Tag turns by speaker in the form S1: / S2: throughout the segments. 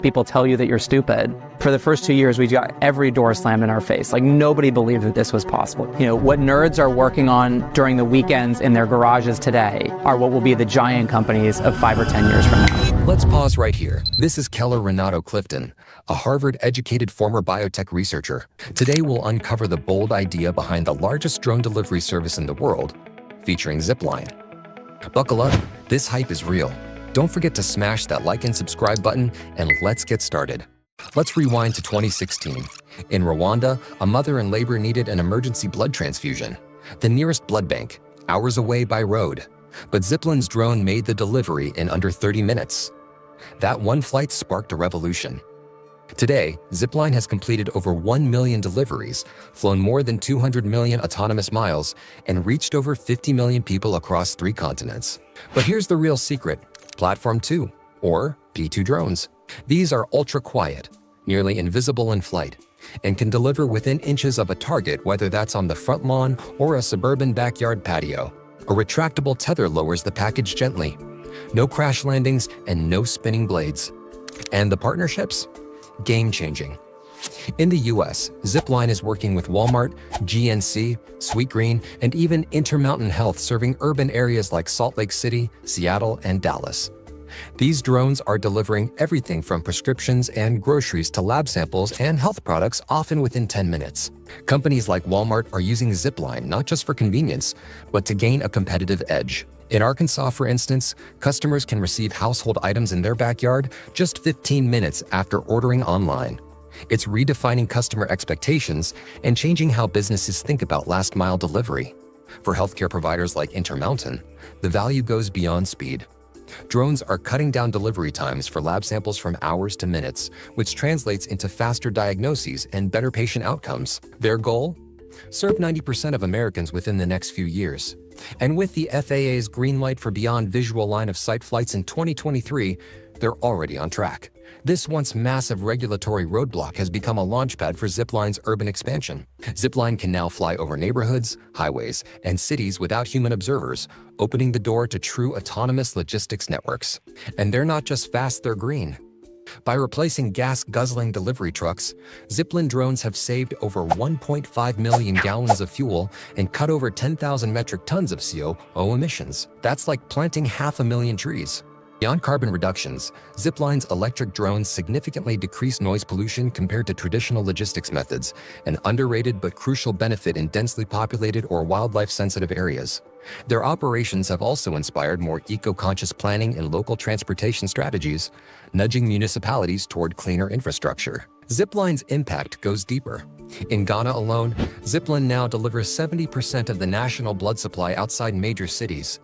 S1: people tell you that you're stupid. For the first 2 years, we got every door slammed in our face. Like, nobody believed that this was possible. You know, what nerds are working on during the weekends in their garages today are what will be the giant companies of 5 or 10 years from now.
S2: Let's pause right here. This is Keller Renato Clifton, a Harvard-educated former biotech researcher. Today, we'll uncover the bold idea behind the largest drone delivery service in the world, featuring Zipline. Buckle up, this hype is real. Don't forget to smash that like and subscribe button, and let's get started. Let's rewind to 2016. In Rwanda, a mother in labor needed an emergency blood transfusion. The nearest blood bank, hours away by road. But Zipline's drone made the delivery in under 30 minutes. That one flight sparked a revolution. Today, Zipline has completed over 1 million deliveries, flown more than 200 million autonomous miles, and reached over 50 million people across 3 continents. But here's the real secret. Platform 2, or P2 drones. These are ultra-quiet, nearly invisible in flight, and can deliver within inches of a target, whether that's on the front lawn or a suburban backyard patio. A retractable tether lowers the package gently. No crash landings and no spinning blades. And the partnerships? Game-changing. In the US, Zipline is working with Walmart, GNC, Sweetgreen, and even Intermountain Health, serving urban areas like Salt Lake City, Seattle, and Dallas. These drones are delivering everything from prescriptions and groceries to lab samples and health products, often within 10 minutes. Companies like Walmart are using Zipline not just for convenience, but to gain a competitive edge. In Arkansas, for instance, customers can receive household items in their backyard just 15 minutes after ordering online. It's redefining customer expectations and changing how businesses think about last-mile delivery. For healthcare providers like Intermountain, the value goes beyond speed. Drones are cutting down delivery times for lab samples from hours to minutes, which translates into faster diagnoses and better patient outcomes. Their goal? Serve 90% of Americans within the next few years. And with the FAA's green light for beyond visual line of sight flights in 2023, they're already on track. This once massive regulatory roadblock has become a launchpad for Zipline's urban expansion. Zipline can now fly over neighborhoods, highways, and cities without human observers, opening the door to true autonomous logistics networks. And they're not just fast, they're green. By replacing gas-guzzling delivery trucks, Zipline drones have saved over 1.5 million gallons of fuel and cut over 10,000 metric tons of CO2 emissions. That's like planting 500,000 trees. Beyond carbon reductions, Zipline's electric drones significantly decrease noise pollution compared to traditional logistics methods, an underrated but crucial benefit in densely populated or wildlife-sensitive areas. Their operations have also inspired more eco-conscious planning and local transportation strategies, nudging municipalities toward cleaner infrastructure. Zipline's impact goes deeper. In Ghana alone, Zipline now delivers 70% of the national blood supply outside major cities.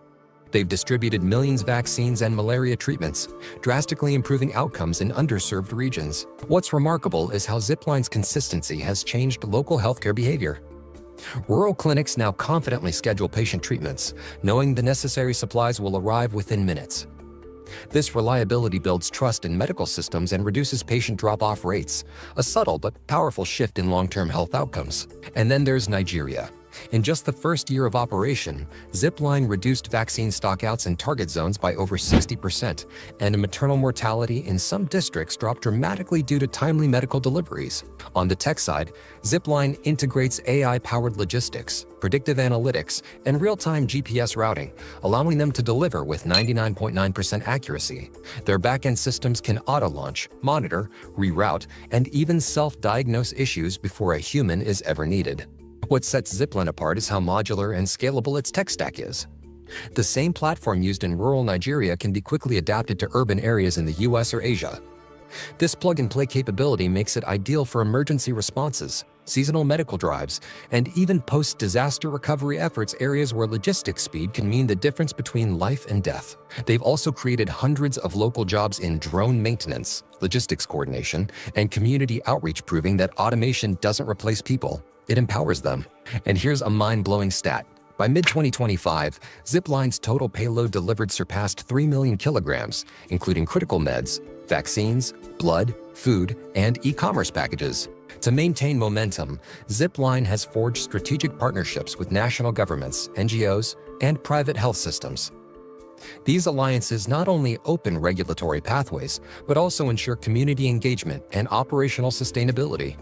S2: They've distributed millions of vaccines and malaria treatments, drastically improving outcomes in underserved regions. What's remarkable is how Zipline's consistency has changed local healthcare behavior. Rural clinics now confidently schedule patient treatments, knowing the necessary supplies will arrive within minutes. This reliability builds trust in medical systems and reduces patient drop-off rates, a subtle but powerful shift in long-term health outcomes. And then there's Nigeria. In just the first year of operation, Zipline reduced vaccine stockouts in target zones by over 60%, and maternal mortality in some districts dropped dramatically due to timely medical deliveries. On the tech side, Zipline integrates AI-powered logistics, predictive analytics, and real-time GPS routing, allowing them to deliver with 99.9% accuracy. Their back-end systems can auto-launch, monitor, reroute, and even self-diagnose issues before a human is ever needed. What sets Zipline apart is how modular and scalable its tech stack is. The same platform used in rural Nigeria can be quickly adapted to urban areas in the US or Asia. This plug-and-play capability makes it ideal for emergency responses, seasonal medical drives, and even post-disaster recovery efforts, areas where logistics speed can mean the difference between life and death. They've also created hundreds of local jobs in drone maintenance, logistics coordination, and community outreach, proving that automation doesn't replace people. It empowers them. And here's a mind-blowing stat. By mid-2025, Zipline's total payload delivered surpassed 3 million kilograms, including critical meds, vaccines, blood, food, and e-commerce packages. To maintain momentum, Zipline has forged strategic partnerships with national governments, NGOs, and private health systems. These alliances not only open regulatory pathways, but also ensure community engagement and operational sustainability.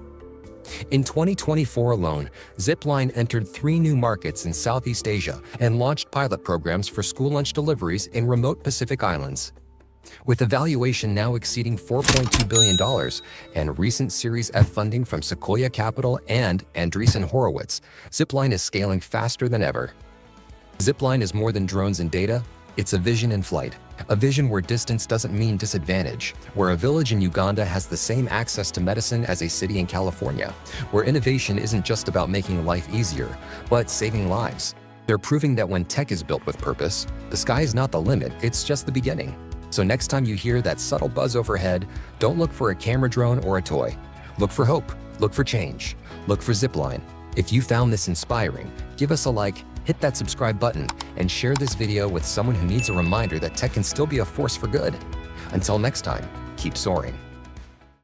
S2: In 2024 alone, Zipline entered 3 new markets in Southeast Asia and launched pilot programs for school lunch deliveries in remote Pacific Islands. With a valuation now exceeding $4.2 billion and recent Series F funding from Sequoia Capital and Andreessen Horowitz, Zipline is scaling faster than ever. Zipline is more than drones and data, it's a vision in flight. A vision where distance doesn't mean disadvantage, where a village in Uganda has the same access to medicine as a city in California, where innovation isn't just about making life easier, but saving lives. They're proving that when tech is built with purpose, the sky is not the limit, it's just the beginning. So next time you hear that subtle buzz overhead, don't look for a camera drone or a toy. Look for hope, look for change, look for Zipline. If you found this inspiring, give us a like, hit that subscribe button, and share this video with someone who needs a reminder that tech can still be a force for good. Until next time, keep soaring.